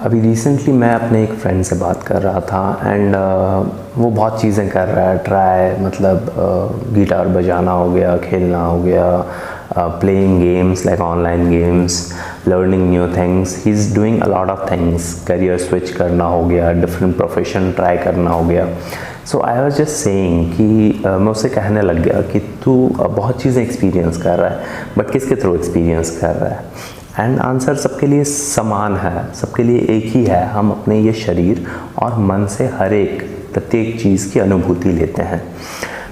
अभी रिसेंटली मैं अपने एक फ्रेंड से बात कर रहा था एंड वो बहुत चीज़ें कर रहा है ट्राई, मतलब गिटार बजाना हो गया, खेलना हो गया, playing games like online games, learning new things, he is doing a lot of things, career switch करना हो गया, डिफरेंट प्रोफेशन ट्राई करना हो गया। सो आई वाज जस्ट सेइंग कि मैं उससे कहने लग गया कि तू बहुत चीज़ें एक्सपीरियंस कर रहा है, बट किसके थ्रू एक्सपीरियंस कर रहा है? एंड आंसर सबके लिए समान है, सबके लिए एक ही है। हम अपने ये शरीर और मन से हर एक प्रत्येक चीज़ की अनुभूति लेते हैं,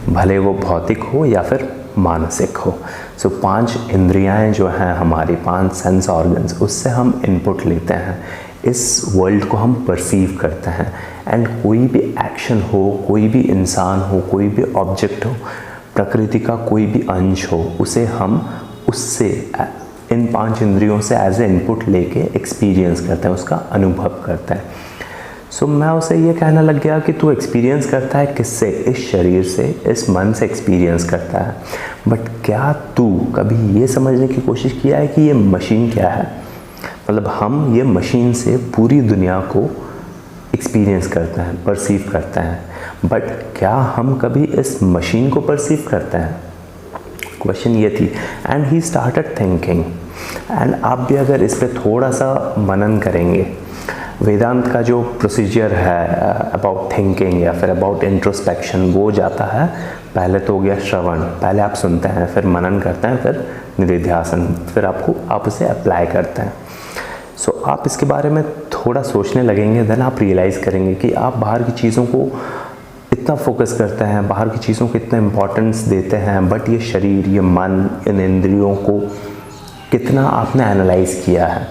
भले वो भौतिक हो या फिर मानसिक हो। सो 5 इंद्रियाएं जो हैं हमारी, 5 सेंस ऑर्गन्स, उससे हम इनपुट लेते हैं, इस वर्ल्ड को हम परसीव करते हैं। एंड कोई भी एक्शन हो, कोई भी इंसान हो, कोई भी ऑब्जेक्ट हो, प्रकृति का कोई भी अंश हो, उसे हम उससे इन 5 इंद्रियों से एज ए इनपुट लेके एक्सपीरियंस करते हैं, उसका अनुभव करते हैं। सो मैं उसे ये कहने लग गया कि तू एक्सपीरियंस करता है किससे? इस शरीर से, इस मन से एक्सपीरियंस करता है, बट क्या तू कभी ये समझने की कोशिश किया है कि ये मशीन क्या है? मतलब हम ये मशीन से पूरी दुनिया को एक्सपीरियंस करते हैं, परसीव करते हैं, बट क्या हम कभी इस मशीन को परसीव करते हैं? क्वेश्चन ये थी। And he started thinking. And आप भी अगर इस पर थोड़ा सा मनन करेंगे, वेदांत का जो प्रोसीजर है अबाउट थिंकिंग या फिर अबाउट इंट्रोस्पेक्शन, वो जाता है पहले तो हो गया श्रवण, पहले आप सुनते हैं, फिर मनन करते हैं, फिर निधिध्यासन, फिर आप उसे अप्लाई करते हैं। सो आप इसके बारे में थोड़ा सोचने लगेंगे, देन आप रियलाइज़ करेंगे कि आप बाहर की चीज़ों को इतना फोकस करते हैं, बाहर की चीज़ों को इतना इम्पोर्टेंस देते हैं, बट ये शरीर, ये मन, इन इंद्रियों को कितना आपने एनालाइज किया है?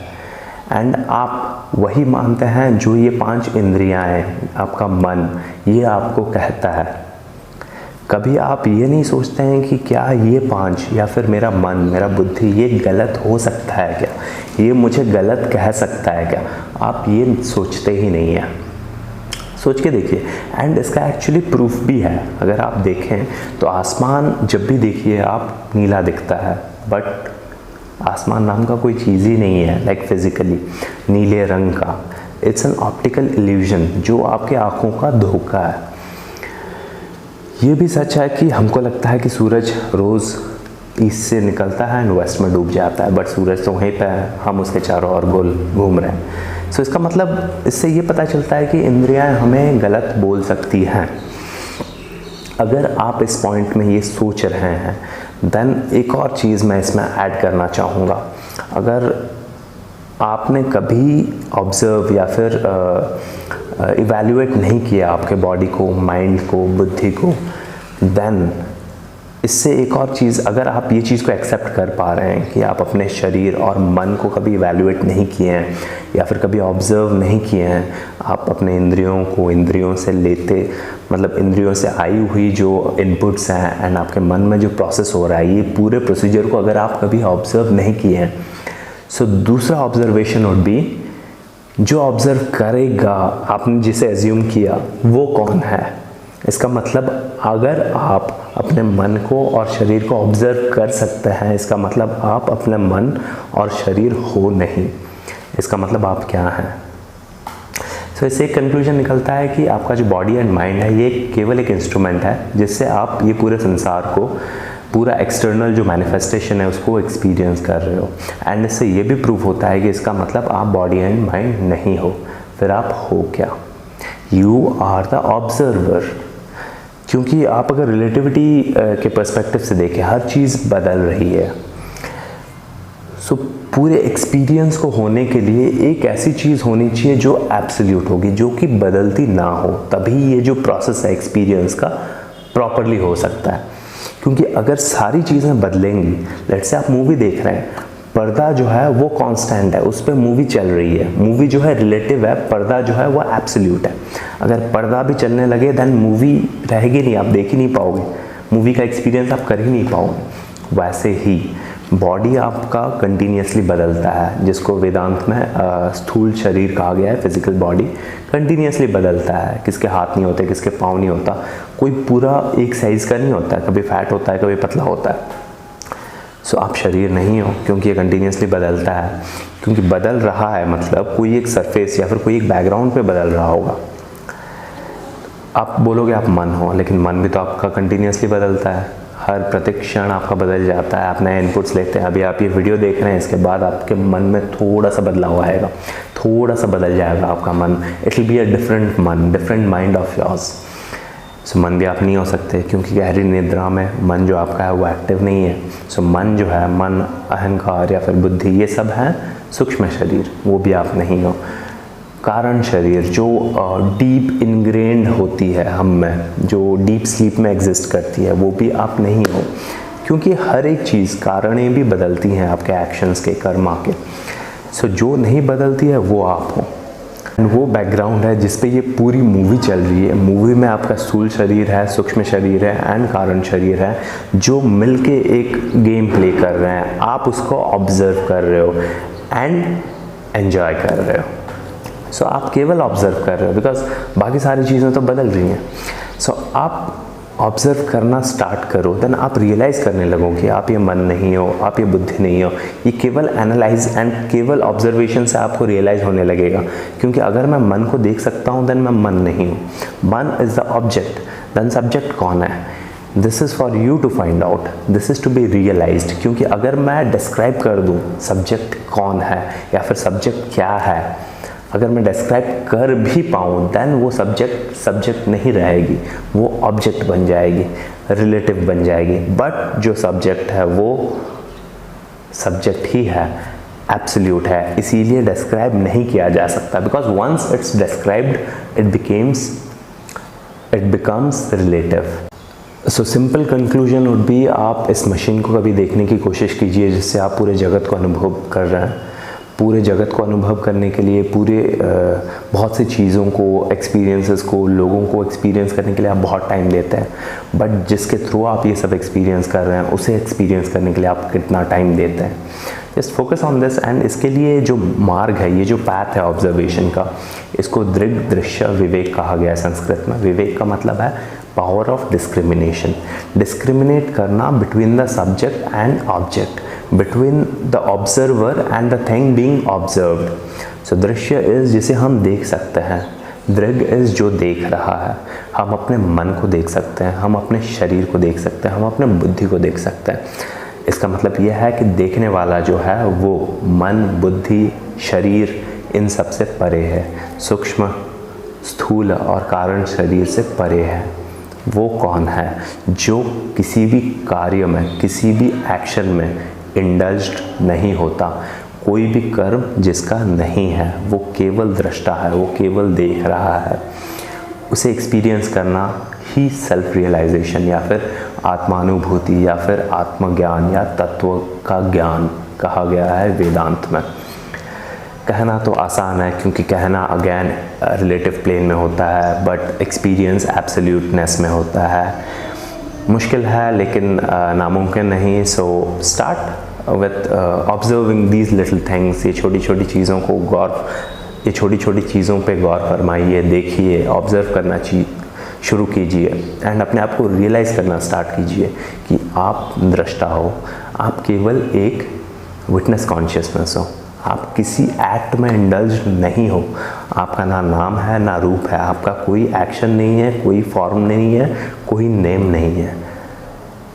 एंड आप वही मानते हैं जो ये 5 इंद्रियां हैं, आपका मन, ये आपको कहता है। कभी आप ये नहीं सोचते हैं कि क्या ये 5 या फिर मेरा मन, मेरा बुद्धि, ये गलत हो सकता है क्या? ये मुझे गलत कह सकता है क्या? आप ये सोचते ही नहीं हैं। सोच के देखिए। एंड इसका एक्चुअली प्रूफ भी है। अगर आप देखें तो आसमान जब भी देखिए आप, नीला दिखता है, बट आसमान नाम का कोई चीज़ ही नहीं है लाइक फिजिकली नीले रंग का। इट्स एन ऑप्टिकल इल्यूजन, जो आपके आँखों का धोखा है। ये भी सच है कि हमको लगता है कि सूरज रोज़ ईस्ट से निकलता है एंड वेस्ट में डूब जाता है, बट सूरज तो वहीं पे है, हम उसके चारों ओर गोल घूम रहे हैं। सो इसका मतलब इससे ये पता चलता है कि इंद्रियां हमें गलत बोल सकती हैं। अगर आप इस पॉइंट में ये सोच रहे हैं, देन एक और चीज़ मैं इसमें ऐड करना चाहूँगा। अगर आपने कभी ऑब्ज़र्व या फिर इवैल्यूएट नहीं किया आपके बॉडी को, माइंड को, बुद्धि को, देन इससे एक और चीज़, अगर आप ये चीज़ को एक्सेप्ट कर पा रहे हैं कि आप अपने शरीर और मन को कभी इवैल्यूएट नहीं किए हैं या फिर कभी ऑब्ज़र्व नहीं किए हैं, आप अपने इंद्रियों को इंद्रियों से लेते, मतलब इंद्रियों से आई हुई जो इनपुट्स हैं एंड आपके मन में जो प्रोसेस हो रहा है, ये पूरे प्रोसीजर को अगर आप कभी ऑब्ज़र्व नहीं किए हैं, सो दूसरा ऑब्जर्वेशन वुड बी, जो ऑब्ज़र्व करेगा, आपने जिसे एज्यूम किया, वो कौन है? इसका मतलब अगर आप अपने मन को और शरीर को ऑब्ज़र्व कर सकते हैं, इसका मतलब आप अपने मन और शरीर हो नहीं। इसका मतलब आप क्या हैं? सो इससे एक कंक्लूजन निकलता है कि आपका जो बॉडी एंड माइंड है, ये केवल एक इंस्ट्रूमेंट है जिससे आप ये पूरे संसार को, पूरा एक्सटर्नल जो मैनिफेस्टेशन है, उसको एक्सपीरियंस कर रहे हो। एंड इससे ये भी प्रूव होता है कि इसका मतलब आप बॉडी एंड माइंड नहीं हो। फिर आप हो क्या? You are the observer. क्योंकि आप अगर रिलेटिविटी के पर्सपेक्टिव से देखें, हर चीज़ बदल रही है। सो पूरे एक्सपीरियंस को होने के लिए एक ऐसी चीज़ होनी चाहिए जो एब्सोल्यूट होगी, जो कि बदलती ना हो, तभी ये जो प्रोसेस है एक्सपीरियंस का प्रॉपरली हो सकता है। क्योंकि अगर सारी चीज़ें बदलेंगी, लेट्स से आप मूवी देख रहे हैं, पर्दा जो है वो कांस्टेंट है, उस पर मूवी चल रही है, मूवी जो है रिलेटिव है, पर्दा जो है वो एब्सोल्यूट है। अगर पर्दा भी चलने लगे, देन मूवी रहेगी नहीं, आप देख ही नहीं पाओगे, मूवी का एक्सपीरियंस आप कर ही नहीं पाओगे। वैसे ही बॉडी आपका कंटिन्यूसली बदलता है, जिसको वेदांत में स्थूल शरीर कहा गया है। फिजिकल बॉडी कंटिन्यूसली बदलता है, किसके हाथ नहीं होते, किसके पाँव नहीं होता, कोई पूरा एक साइज़ का नहीं होता है, कभी फैट होता है, कभी पतला होता है। सो आप शरीर नहीं हो, क्योंकि ये कंटिन्यूसली बदलता है। क्योंकि बदल रहा है मतलब कोई एक सरफेस या फिर कोई एक बैकग्राउंड पे बदल रहा होगा। आप बोलोगे आप मन हो, लेकिन मन भी तो आपका कंटिन्यूसली बदलता है, हर प्रतिक्षण आपका बदल जाता है। आप नए इनपुट्स लेते हैं। अभी आप ये वीडियो देख रहे हैं, इसके बाद आपके मन में थोड़ा सा बदलाव आएगा, थोड़ा सा बदल जाएगा आपका मन। It will be a different मन, डिफरेंट माइंड ऑफ योर्स। सो मन भी आप नहीं हो सकते, क्योंकि गहरी निद्रा में मन जो आपका है वो एक्टिव नहीं है। सो मन जो है, मन, अहंकार या फिर बुद्धि, ये सब है सूक्ष्म शरीर, वो भी आप नहीं हो। कारण शरीर जो डीप इनग्रेन्ड होती है हम में, जो डीप स्लीप में एग्जिस्ट करती है, वो भी आप नहीं हो। क्योंकि हर एक चीज़ कारणें भी बदलती हैं आपके एक्शंस के, कर्मा के। सो जो नहीं बदलती है वो आप हो। वो बैकग्राउंड है जिस पे ये पूरी मूवी चल रही है। मूवी में आपका स्थूल शरीर है, सूक्ष्म शरीर है एंड कारण शरीर है, जो मिलके एक गेम प्ले कर रहे हैं। आप उसको ऑब्जर्व कर रहे हो एंड एंजॉय कर रहे हो। सो आप केवल ऑब्जर्व कर रहे हो, बिकॉज बाकी सारी चीज़ें तो बदल रही हैं। सो आप ऑब्जर्व करना स्टार्ट करो, देन आप रियलाइज़ करने लगो कि आप ये मन नहीं हो, आप ये बुद्धि नहीं हो। ये केवल एनालाइज एंड केवल ऑब्जर्वेशन से आपको रियलाइज़ होने लगेगा। क्योंकि अगर मैं मन को देख सकता हूँ, देन मैं मन नहीं हूँ। Man is the object, then subject कौन है? This is for you to find out, this is to be realised. क्योंकि अगर मैं डिस्क्राइब कर दूँ सब्जेक्ट कौन है या फिर सब्जेक्ट क्या है, अगर मैं डिस्क्राइब कर भी पाऊँ, देन वो सब्जेक्ट नहीं रहेगी, वो ऑब्जेक्ट बन जाएगी, रिलेटिव बन जाएगी। बट जो सब्जेक्ट है वो सब्जेक्ट ही है, एब्सोल्यूट है, इसीलिए डिस्क्राइब नहीं किया जा सकता। Because once it's described it becomes relative. So simple conclusion would be, आप इस मशीन को कभी देखने की कोशिश कीजिए जिससे आप पूरे जगत को अनुभव कर रहे हैं। पूरे जगत को अनुभव करने के लिए, बहुत सी चीज़ों को, एक्सपीरियंसेस को, लोगों को एक्सपीरियंस करने के लिए आप बहुत टाइम देते हैं। बट जिसके थ्रू आप ये सब एक्सपीरियंस कर रहे हैं, उसे एक्सपीरियंस करने के लिए आप कितना टाइम देते हैं? Just focus on this. And इसके लिए जो मार्ग है, ये जो पैथ है ऑब्जर्वेशन का, इसको दृग दृश्य विवेक कहा गया है संस्कृत में। विवेक का मतलब है पावर ऑफ डिस्क्रिमिनेशन, डिस्क्रिमिनेट करना between the subject and object, between the observer and the thing being observed. So दृश्य is जिसे हम देख सकते हैं, दृग is जो देख रहा है। हम अपने मन को देख सकते हैं, हम अपने शरीर को देख सकते हैं, हम अपने बुद्धि को देख सकते हैं। इसका मतलब यह है कि देखने वाला जो है वो मन, बुद्धि, शरीर, इन सब से परे है, सूक्ष्म, स्थूल और कारण शरीर से परे है। वो कौन है? जो किसी भी कार्य में, किसी भी एक्शन में इंडल्ज्ड नहीं होता। कोई भी कर्म जिसका नहीं है, वो केवल दृष्टा है, वो केवल देख रहा है। उसे एक्सपीरियंस करना ही सेल्फ रियलाइजेशन या फिर आत्मानुभूति या फिर आत्मज्ञान या तत्व का ज्ञान कहा गया है वेदांत में। कहना तो आसान है, क्योंकि कहना अगेन रिलेटिव प्लेन में होता है, बट एक्सपीरियंस एब्सोल्यूटनेस में होता है। मुश्किल है लेकिन नामुमकिन नहीं। So start with observing these little things. ये छोटी छोटी चीज़ों को ये छोटी छोटी चीज़ों पे गौर फरमाइए, देखिए, ऑब्ज़र्व करना शुरू कीजिए एंड अपने आप को रियलाइज़ करना स्टार्ट कीजिए कि आप दृष्टा हो, आप केवल एक विटनेस कॉन्शियसनेस हो, आप किसी एक्ट में इंडल्ज नहीं हो। आपका ना नाम है ना रूप है, आपका कोई एक्शन नहीं है, कोई फॉर्म नहीं है, कोई नेम नहीं है।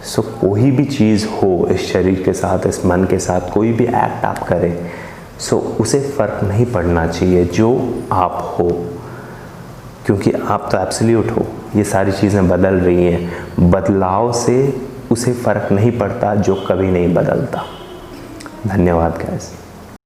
सो कोई भी चीज़ हो इस शरीर के साथ, इस मन के साथ, कोई भी एक्ट आप करें, सो उसे फ़र्क नहीं पड़ना चाहिए जो आप हो, क्योंकि आप तो एब्सोल्यूट हो। ये सारी चीज़ें बदल रही हैं, बदलाव से उसे फ़र्क नहीं पड़ता जो कभी नहीं बदलता। धन्यवाद गाइस।